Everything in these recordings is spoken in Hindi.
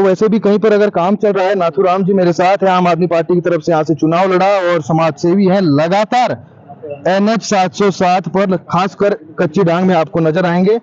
वैसे भी कहीं पर अगर काम चल रहा है। नाथूराम जी मेरे साथ है, आम आदमी पार्टी की तरफ से यहाँ से चुनाव लड़ा और समाज सेवी है। लगातार NH 707 पर खासकर कच्ची डांग में आपको नजर आएंगे।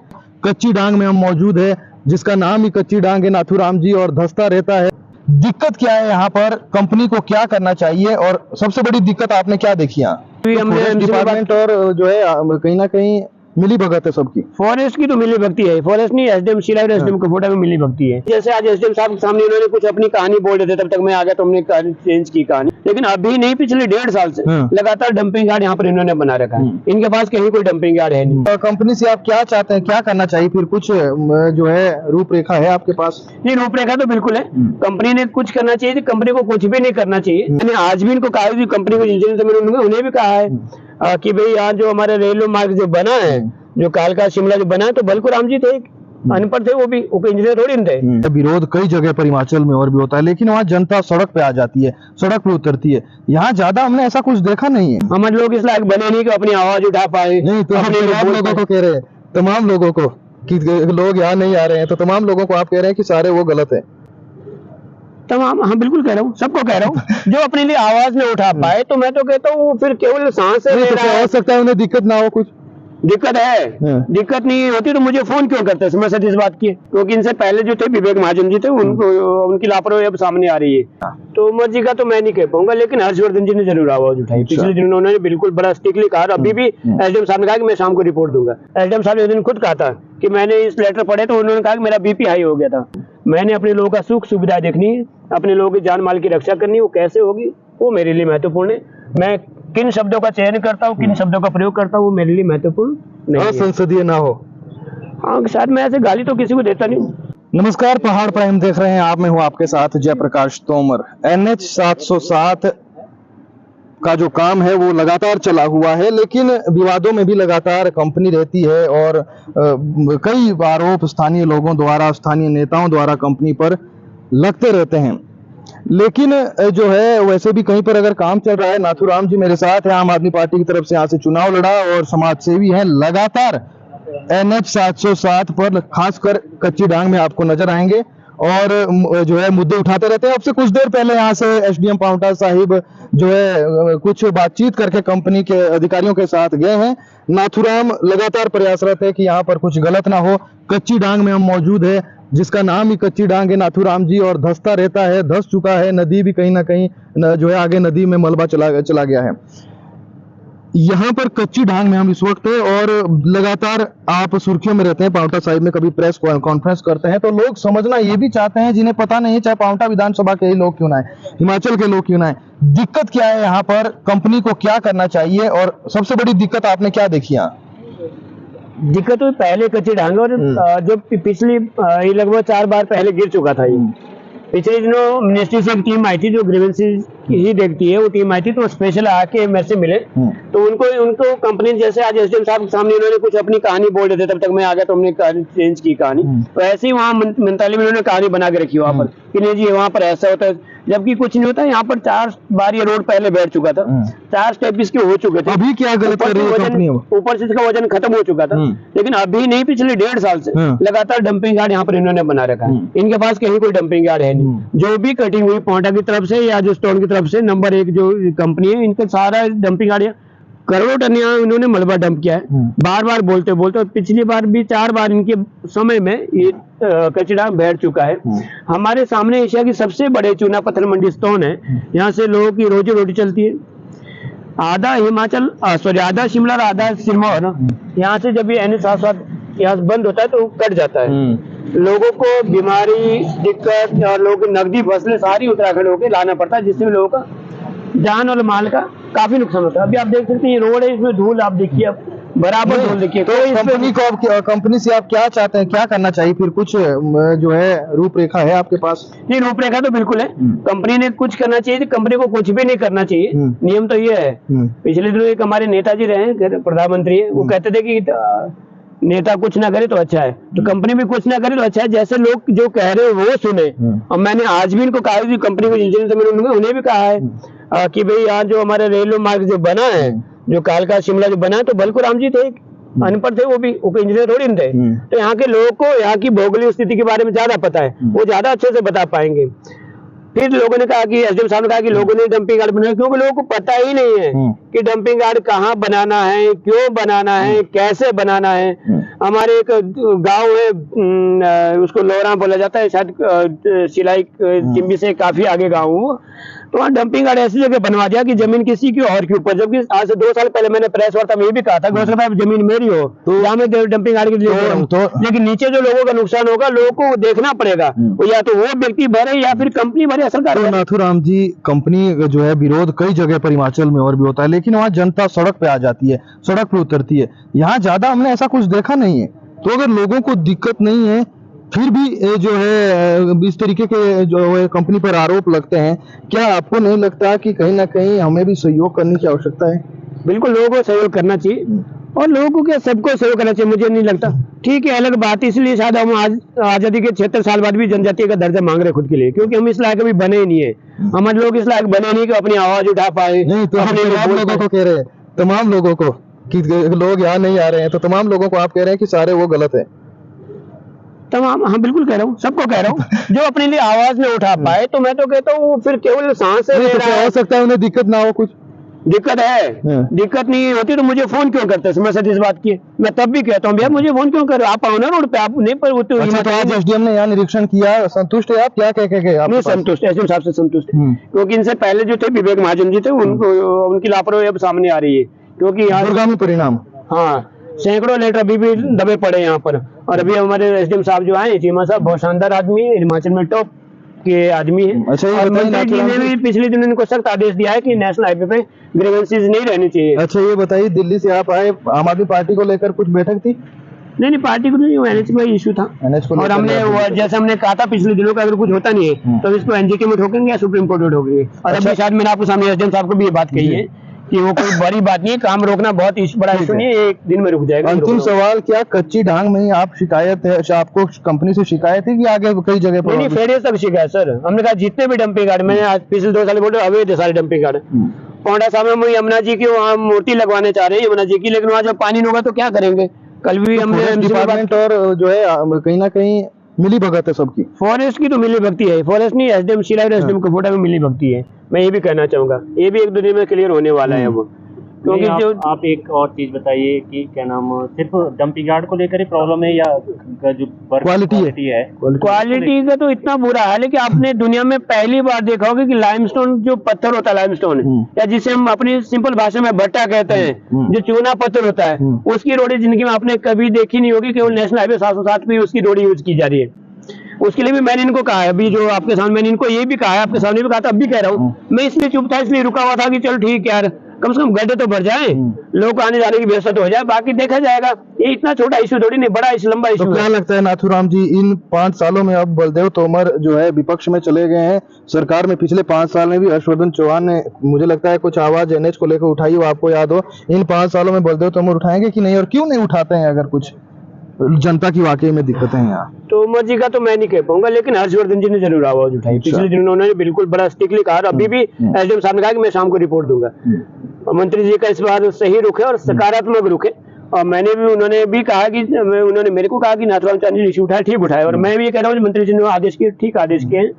कच्ची डांग में हम मौजूद है, जिसका नाम ही कच्ची डांग है। नाथूराम जी और धंसता रहता है। दिक्कत क्या है यहाँ पर, कंपनी को क्या करना चाहिए और सबसे बड़ी दिक्कत आपने क्या देखी यहाँ? हमने डिपार्टमेंट और जो है कहीं ना कहीं मिली भगत है सबकी। फॉरेस्ट की तो मिली भगती है, फॉरेस्ट नहीं, एसडीएम शिला और एसडीएम कोटा में मिली भगती है। जैसे आज एसडीएम साहब के सामने इन्होंने कुछ अपनी कहानी बोल रहे थे, तब तक मैं आ गया तो हमने चेंज की कहानी। लेकिन अभी नहीं, पिछले 1.5 साल से लगातार डंपिंग यार्ड यहाँ पर इन्होंने बना रखा है। इनके पास कहीं कोई डंपिंग यार्ड है नहीं। कंपनी से आप क्या चाहते हैं, क्या करना चाहिए? फिर कुछ जो है रूपरेखा है आपके पास? नहीं, रूपरेखा तो बिल्कुल है। कंपनी ने कुछ करना चाहिए, कंपनी को कुछ भी नहीं करना चाहिए। मैंने आज भी इनको कहा, कंपनी को इंजीनियर उन्हें भी कहा है कि भाई यहाँ जो हमारे रेलवे मार्ग जो बना है, जो कालका शिमला जो बना है, तो बलकुराम जी थे, अनपढ़ थे, वो भी इंजीनियर थोड़ी थे। विरोध कई जगह पर हिमाचल में और भी होता है, लेकिन वहाँ जनता सड़क पे आ जाती है, सड़क पे उतरती है। यहाँ ज्यादा हमने ऐसा कुछ देखा नहीं है। हमारे लोग इस लायक बने नहीं कि अपनी आवाज उठा पाए। नहीं तो हम तमाम लोगों को कह रहे हैं, तमाम लोगों को कि लोग यहाँ नहीं आ रहे हैं, तो तमाम लोगों को आप कह रहे हैं कि सारे वो गलत है? तमाम, हाँ बिल्कुल कह रहा हूँ, सबको कह रहा हूँ जो अपने लिए आवाज नहीं उठा पाए, तो मैं तो कहता हूँ फिर केवल सांस हो सकता है उन्हें दिक्कत ना हो। कुछ दिक्कत है, दिक्कत नहीं होती तो मुझे फोन क्यों करते? मैं सच इस बात की, क्योंकि इनसे पहले जो थे विवेक महाजन जी थे, उनको उनकी लापरवाही अब सामने आ रही है। तो मर्जी का तो मैं नहीं कह पाऊंगा, लेकिन हर्षवर्धन जी ने जरूर आवाज उठाई। पिछले दिन उन्होंने बिल्कुल बड़ा स्ट्रिक्टली कहा, अभी भी एसडीएम साहब ने कहा कि मैं शाम को रिपोर्ट दूंगा। एसडीएम साहब ने उस दिन खुद कहा था कि मैंने इस लेटर पढ़े तो उन्होंने कहा कि मेरा बीपी हाई हो गया था। मैंने अपने लोगों का सुख सुविधा देखनी है, अपने लोगों की जान माल की रक्षा करनी, वो कैसे होगी वो मेरे लिए महत्वपूर्ण है। मैं किन शब्दों का चयन करता हूँ, किन शब्दों का प्रयोग करता हूँ, वो मेरे लिए महत्वपूर्ण नहीं है। संसदीय ना हो। हाँ, शायद मैं ऐसे गाली तो किसी को देता नहीं। नमस्कार, पहाड़ प्राइम देख रहे हैं आप, मैं हूँ आपके साथ जयप्रकाश तोमर। NH 707 का जो काम है वो लगातार चला हुआ है, लेकिन विवादों में भी लगातार कंपनी रहती है और कई आरोप स्थानीय लोगों द्वारा, स्थानीय नेताओं द्वारा कंपनी पर लगते रहते हैं। लेकिन जो है वैसे भी कहीं पर अगर काम चल रहा है। नाथूराम जी मेरे साथ है, आम आदमी पार्टी की तरफ से यहाँ से चुनाव लड़ा और समाज सेवी है। लगातार NH 707 पर खासकर कच्ची डांग में आपको नजर आएंगे और जो है मुद्दे उठाते रहते हैं। अब से कुछ देर पहले यहाँ से एसडीएम पाउंटा साहिब जो है कुछ बातचीत करके कंपनी के अधिकारियों के साथ गए हैं। नाथूराम लगातार प्रयासरत है कि यहाँ पर कुछ गलत ना हो। कच्ची डांग में हम मौजूद है, जिसका नाम ही कच्ची डांग है। नाथूराम जी और धंसता रहता है, धंस चुका है। नदी भी कहीं ना कहीं जो है आगे नदी में मलबा चला गया है। यहाँ पर कच्ची डांग में हम इस वक्त है और लगातार आप सुर्खियों में रहते हैं। पाउंटा साहिब में कभी प्रेस कॉन्फ्रेंस करते हैं तो लोग समझना ये भी चाहते हैं, जिन्हें पता नहीं है, चाहे पाउंटा विधानसभा के ही लोग क्यों ना है, हिमाचल के लोग क्यों ना है, दिक्कत क्या है यहाँ पर, कंपनी को क्या करना चाहिए और सबसे बड़ी दिक्कत आपने क्या देखी यहाँ? दिक्कत तो पहले कच्ची डांग और जो पिछली लगभग 4 बार पहले गिर चुका था। ये पिछले दिनों मिनिस्ट्री से एक टीम आई थी जो ग्रीवेंसेस ही देखती है, वो टीम आई थी, तो स्पेशल आके मेरे से मिले। तो उनको कंपनी, जैसे आज एसडीएम साहब के सामने इन्होंने कुछ अपनी कहानी बोल रहे थे, तब तक मैं आ गया तो हमने चेंज की कहानी। तो ऐसे ही वहाँ मंत्रालय में उन्होंने कहानी बना के रखी वहाँ पर कि नहीं जी वहाँ पर ऐसा होता है, जबकि कुछ नहीं होता। यहाँ पर 4 बार ये रोड पहले बैठ चुका था, 4 स्टेप इसके हो चुके थे। अभी क्या गलत कर रही है कंपनी? ऊपर से इसका वजन खत्म हो चुका था, लेकिन अभी नहीं, पिछले 1.5 साल से लगातार डंपिंग यार्ड यहाँ पर इन्होंने बना रखा है। इनके पास कहीं कोई डंपिंग यार्ड है नहीं। जो भी कटिंग हुई पाउंटा की तरफ से या जो स्टोन की तरफ से, नंबर 1 जो कंपनी है, इनका सारा डंपिंग यार्ड, करोड़ों टन यहाँ इन्होंने मलबा डंप किया है। बार बार बोलते बोलते, पिछली बार भी 4 बार इनके समय में ये कचरा बैठ चुका है। हमारे सामने एशिया की सबसे बड़े चूना पत्थर मंडी स्टोन है, यहाँ से लोगों की रोजी रोटी चलती है। आधा हिमाचल आधा शिमला और आधा सिरमौर, यहाँ से जब ये NH 707 यहाँ बंद होता है तो कट जाता है। लोगों को बीमारी, दिक्कत और लोगों की नकदी फसलें सारी उत्तराखंड होकर लाना पड़ता है, जिससे लोगों का जान और माल का काफी नुकसान होता है। अभी आप देख सकते हैं ये रोड है, इसमें धूल आप देखिए, अब बराबर धूल देखिए। तो कंपनी से आप क्या चाहते हैं, क्या करना चाहिए? फिर कुछ जो है रूपरेखा है आपके पास? नहीं, रूपरेखा तो बिल्कुल है। कंपनी ने कुछ करना चाहिए, कंपनी को कुछ भी नहीं करना चाहिए। नियम तो ये है। पिछले दिनों एक हमारे नेताजी रहे, प्रधानमंत्री है, वो कहते थे कि नेता कुछ ना करे तो अच्छा है, तो कंपनी भी कुछ ना करे तो अच्छा है। जैसे लोग जो कह रहे हो वो सुने। और मैंने आज भी इनको कहा, कंपनी को इंजीनियर उन्हें भी कहा है कि भाई यहाँ जो हमारे रेलवे मार्ग जो बना है, जो कालका शिमला जो बना है, तो बलकुराम जी थे, अनपढ़ थे, वो इंजीनियर थोड़ी थे। तो यहाँ के लोगों को यहाँ की भौगोलिक स्थिति के बारे में ज्यादा पता है, वो ज्यादा अच्छे से बता पाएंगे। फिर लोगों ने कहा कि एसडीएम साहब ने कहा कि लोगों ने डंपिंग यार्ड बनाया, क्योंकि लोगों को पता ही नहीं है कि डंपिंग यार्ड कहाँ बनाना है, क्यों बनाना है, कैसे बनाना है। हमारे एक गांव है, उसको लोरा बोला जाता है, शायद सिलाई चिंबी से काफी आगे गांव वो, तो वहाँ डंपिंग यार्ड ऐसी जगह बनवा दिया कि जमीन किसी की और के ऊपर, जबकि आज से 2 साल पहले मैंने प्रेस वार्ता में ये भी कहा था कि हो सकता है जमीन मेरी हो तो यहाँ में डंपिंग यार्ड के लिए लेकिन नीचे जो लोगों का नुकसान होगा लोगों को देखना पड़ेगा, या तो वो व्यक्ति भरे या फिर कंपनी भरे। सरकार तो नाथूराम जी, कंपनी जो है विरोध कई जगह पर हिमाचल में और भी होता है, लेकिन वहाँ जनता सड़क पे आ जाती है, सड़क पे उतरती है। यहाँ ज्यादा हमने ऐसा कुछ देखा नहीं है। तो अगर लोगों को दिक्कत नहीं है फिर भी जो है इस तरीके के जो है कंपनी पर आरोप लगते हैं, क्या आपको नहीं लगता कि कहीं ना कहीं हमें भी सहयोग करने की आवश्यकता है? बिल्कुल, लोगों को सहयोग करना चाहिए और लोगों को क्या सबको सहयोग करना चाहिए, मुझे नहीं लगता। ठीक है, अलग बात, इसलिए शायद हम आज आजादी के 76 साल बाद भी जनजातीय का दर्जा मांग रहे खुद के लिए, क्योंकि हम इस लायक अभी बने ही नहीं है। हमारे लोग इस लायक बने नहीं कि अपनी आवाज उठा पाए। नहीं तो हम तमाम लोगों को कह रहे हैं, तमाम लोगों को कि लोग यहाँ नहीं आ रहे हैं, तो तमाम लोगों को आप कह रहे हैं कि सारे वो गलत है? तमाम, हाँ बिल्कुल कह रहा हूँ, सबको कह रहा हूँ जो अपने लिए आवाज नहीं उठा पाए, तो मैं तो कहता हूँ फिर केवल सांस ले रहा है। हो सकता है उन्हें दिक्कत ना हो, कुछ दिक्कत है, दिक्कत नहीं होती तो मुझे फोन क्यों करते? मैं सच इस बात की मैं तब भी कहता हूँ भैया मुझे फोन क्यों कर, आप आओ ना रोड पे, आप नहीं पर वो तो आज एसडीएम ने यहाँ निरीक्षण किया, संतुष्ट है आप? क्या कह के आप? नहीं संतुष्ट, एसडीएम साहब से संतुष्ट है, क्योंकि इनसे पहले जो थे विवेक महाजन जी थे, उनको उनकी लापरवाही अब सामने आ रही है, क्योंकि यहाँ परिणाम, हाँ सैकड़ों लेटर अभी भी दबे पड़े यहाँ पर। और अभी हमारे एसडीएम साहब जो आए, चीमा साहब बहुत शानदार आदमी है, हिमाचल में टॉप के आदमी है। अच्छा, और मंत्री जी ने भी पिछले दिन इनको सख्त आदेश दिया है कि नेशनल हाईवे पे ग्रीवेंसेस नहीं रहनी चाहिए। अच्छा, ये बताइए, दिल्ली से आप आए, आम आदमी पार्टी को लेकर कुछ बैठक थी? नहीं, पार्टी को नहीं, एनएच का इशू था। और हमने जैसे हमने कहा था पिछले दिनों का, अगर कुछ होता नहीं है तो इसको एनजीके में ठोकेंगे या सुप्रीम कोर्ट में ठोकेंगे। और अभी शायद मैंने आपको सामने एसडीएम साहब को भी ये बात कही है कि वो कोई बड़ी बात नहीं है, काम रोकना बहुत बड़ा इशू नहीं है, एक दिन में रुक जाएगा। अंतिम सवाल, क्या कच्ची ढांग में ही आप शिकायत है, आपको कंपनी से शिकायत है कि आगे कई जगह पर? नहीं, फेडे तक शिकायत सर, हमने कहा जितने भी डंपिंग यार्ड, मैंने आज पिछले 2 साल बोले अवैध सारे डंपिंग यार्ड। पौंडा साहब में यमुना जी की वहाँ मूर्ति लगवाने चाह रहे हैं यमुना जी की, लेकिन वहाँ जब पानी नहीं होगा तो क्या करेंगे? कल भी हमने डिपार्टमेंट और जो है कहीं ना कहीं मिली भगत है सबकी। फॉरेस्ट की तो मिली भक्ति है, फॉरेस्ट नहीं, एसडीएम शिलाई और एसडीएम कपोटा में मिली भक्ति है। मैं ये भी कहना चाहूंगा, ये भी 1-2 दिन में क्लियर होने वाला है वो। क्योंकि जो आप एक और चीज बताइए कि क्या नाम, सिर्फ डंपिंग यार्ड को लेकर ही प्रॉब्लम है या जो क्वालिटी है? क्वालिटी का तो इतना बुरा है, लेकिन आपने दुनिया में पहली बार देखा होगा कि लाइमस्टोन जो पत्थर होता है, लाइमस्टोन या जिसे हम अपनी सिंपल भाषा में भट्टा कहते हैं, जो चूना पत्थर होता है, उसकी रोड़ी जिंदगी में आपने कभी देखी नहीं होगी। केवल नेशनल हाईवे 707 पे उसकी रोड़ी यूज की जा रही है। उसके लिए भी मैंने इनको कहा है, अभी जो आपके सामने मैंने इनको ये भी कहा है, आपके सामने भी कहा था, अब भी कह रहा हूँ। मैं इसलिए चुप था, इसलिए रुका हुआ था कि चल ठीक यार, कम से कम गड्ढे तो भर जाए, लोग आने जाने की व्यवस्था तो हो जाए, बाकी देखा जाएगा। ये इतना छोटा इशू थोड़ी नहीं, बड़ा इशू, लंबा इशू। तो क्या लगता है नाथूराम जी, इन 5 सालों में अब बलदेव तोमर जो है विपक्ष में चले गए हैं, सरकार में पिछले 5 साल में भी हर्षवर्धन चौहान ने मुझे लगता है कुछ आवाज एनएच को लेकर उठाई हो, आपको याद हो। इन 5 सालों में बलदेव तोमर उठाएंगे कि नहीं, और क्यों नहीं उठाते हैं अगर कुछ जनता की वाकई में दिक्कतें हैं यहाँ? तोमर जी का तो मैं नहीं कह पाऊंगा, लेकिन हर्षवर्धन जी ने जरूर आवाज उठाई। पिछले दिनों उन्होंने बिल्कुल बड़ा स्ट्रिक्टली कहा, अभी भी एसडीएम साहब ने कहा कि मैं शाम को रिपोर्ट दूंगा। मंत्री जी का इस बार सही रुख है और सकारात्मक रुख है। और मैंने भी, उन्होंने भी कहा कि उन्होंने मेरे को कहा कि नाथूराम चांदी इशू उठाया, ठीक उठाया, और मैं भी ये कह रहा हूँ मंत्री जी ने आदेश किए, ठीक आदेश किए हैं,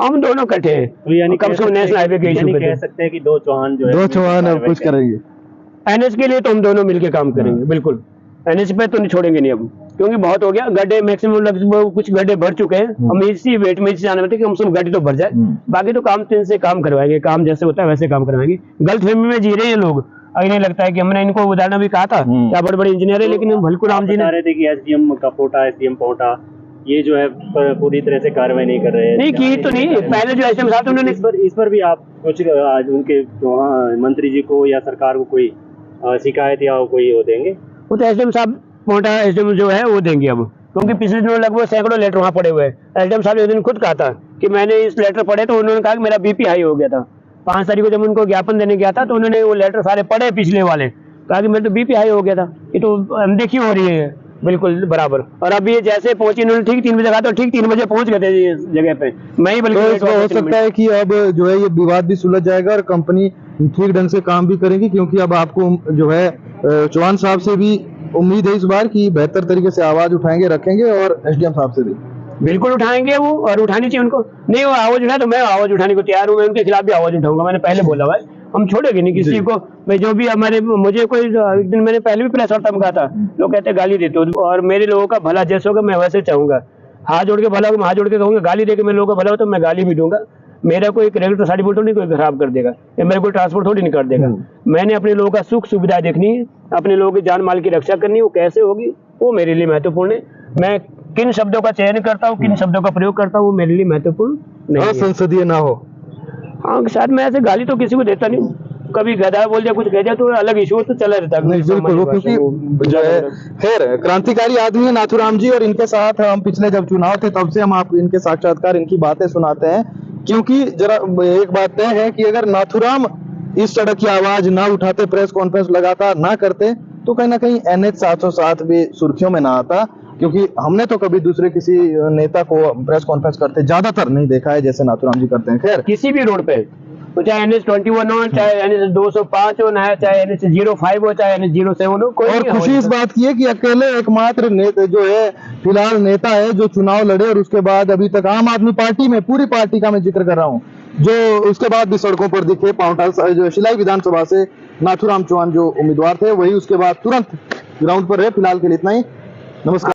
हम दोनों इकट्ठे हैं। तो यानी कम से कम नेशनल हाईवे के इशू पे कह सकते हैं कि 2 चौहान जो है, 2 चौहान अब कुछ करेंगे एनएच के लिए, तो हम दोनों मिलकर काम करेंगे बिल्कुल। एनएच पे तो नहीं छोड़ेंगे नहीं अब, क्योंकि बहुत हो गया, गड्ढे मैक्सिमम कुछ गड्ढे भर चुके हैं। हम इसी वेट में जाने में थे कि हम सब गड्ढे तो भर जाए, बाकी तो काम से काम करवाएंगे, काम जैसे होता है वैसे काम करवाएंगे। गलत फहमी में जी रहे हैं लोग, अभी नहीं लगता है कि हमने इनको उदाहरण भी कहा था क्या बड़े बड़े इंजीनियर है, लेकिन भलकुल राम जी ने रहे थे कि एसडीएम कपोटा, एसडीएम पौंटा ये जो है पूरी तरह से कार्रवाई नहीं कर रहे हैं। नहीं की तो नहीं, पहले जो एसडीएम साहब उन्होंने इस पर भी आप कुछ उनके मंत्री जी को या सरकार को कोई शिकायत या कोई वो देंगे? वो तो एसडीएम साहब पौंटा एसडीएम जो है वो देंगे अब, क्योंकि पिछले दिनों लगभग सैकड़ों लेटर वहाँ पड़े हुए हैं। एसडीएम साहब ने दिन खुद कहा था कि मैंने इस लेटर पढ़े तो उन्होंने कहा कि मेरा बीपी हाई हो गया था। 5 तारीख को जब उनको ज्ञापन देने गया था तो उन्होंने वो लेटर सारे पढ़े पिछले वाले, कहा कि मेरा तो बीपी हाई हो गया था। ये तो अनदेखी हो रही है बिल्कुल बराबर। और अभी ये जैसे पहुंची, इन्होंने ठीक 3 बजे कहा तो ठीक 3 बजे पहुंच गए थे इस जगह पे। मैं ही बल्कि तो हो सकता है कि अब जो है ये विवाद भी सुलझ जाएगा और कंपनी ठीक ढंग से काम भी करेगी, क्योंकि अब आपको जो है चौहान साहब से भी उम्मीद है इस बार कि बेहतर तरीके से आवाज उठाएंगे, रखेंगे और एसडीएम साहब से भी बिल्कुल उठाएंगे वो, और उठानी चाहिए उनको। नहीं वो आवाज उठाए तो मैं आवाज उठाने को तैयार हूँ, मैं उनके खिलाफ भी आवाज उठाऊंगा। मैंने पहले बोला भाई हम छोड़ेंगे नहीं किसी को। मैं जो भी हमारे, मुझे कोई एक दिन मैंने पहले भी प्रेस वार्ता में कहा था, लोग कहते गाली देते हो, और मेरे लोगों का भला जैसे होगा मैं वैसे चाहूंगा। हाथ जोड़ के भला होगा, हाथ जोड़ के कहूंगा। गाली देके मेरे लोगों का भला हो तो मैं गाली भी दूंगा। मेरा कोई क्रेडिट सर्टिफिकेट थोड़ी कोई खराब कर देगा, या मेरा कोई ट्रांसपोर्ट थोड़ी नहीं कर देगा। मैंने अपने लोगों का सुख सुविधा देखनी है, अपने लोगों की जान माल की रक्षा करनी है। वो कैसे होगी वो मेरे लिए महत्वपूर्ण है। मैं किन शब्दों का चयन करता हूँ, किन शब्दों का प्रयोग करता हूँ, वो मेरे लिए महत्वपूर्ण नहीं है। संसदीय ना हो। हाँ शायद मैं ऐसे गाली तो किसी को देता नहीं हूँ। कभी गधा बोल दिया, कुछ कह दिया तो अलग इशू तो चला रहता है। नहीं बिल्कुल, वो क्योंकि जो है खैर क्रांतिकारी आदमी है नाथूराम जी, और इनके साथ हम पिछले जब चुनाव थे तब से हम आपको इनके साक्षात्कार, इनकी बातें सुनाते हैं। क्योंकि जरा एक बात तय है कि अगर नाथूराम इस सड़क की आवाज ना उठाते, प्रेस कॉन्फ्रेंस लगातार ना करते, तो कहीं ना कहीं NH 707 भी सुर्खियों में ना आता। क्योंकि हमने तो कभी दूसरे किसी नेता को प्रेस कॉन्फ्रेंस करते ज्यादातर नहीं देखा है जैसे नाथूराम जी करते हैं। खैर किसी भी रोड पे, तो चाहे NH 21 हो, चाहे NH 205 हो, चाहे NH 05 हो, चाहे NH 07 हो, कोई और नहीं खुशी इस बात की है कि अकेले एकमात्र नेता जो है फिलहाल नेता है जो चुनाव लड़े, और उसके बाद अभी तक आम आदमी पार्टी में, पूरी पार्टी का मैं जिक्र कर रहा हूँ, जो उसके बाद भी सड़कों पर दिखे। पाउंटा जो शिलाई विधानसभा से नाथूराम चौहान जो उम्मीदवार थे, वही उसके बाद तुरंत ग्राउंड पर है। फिलहाल के लिए इतना ही, नमस्कार।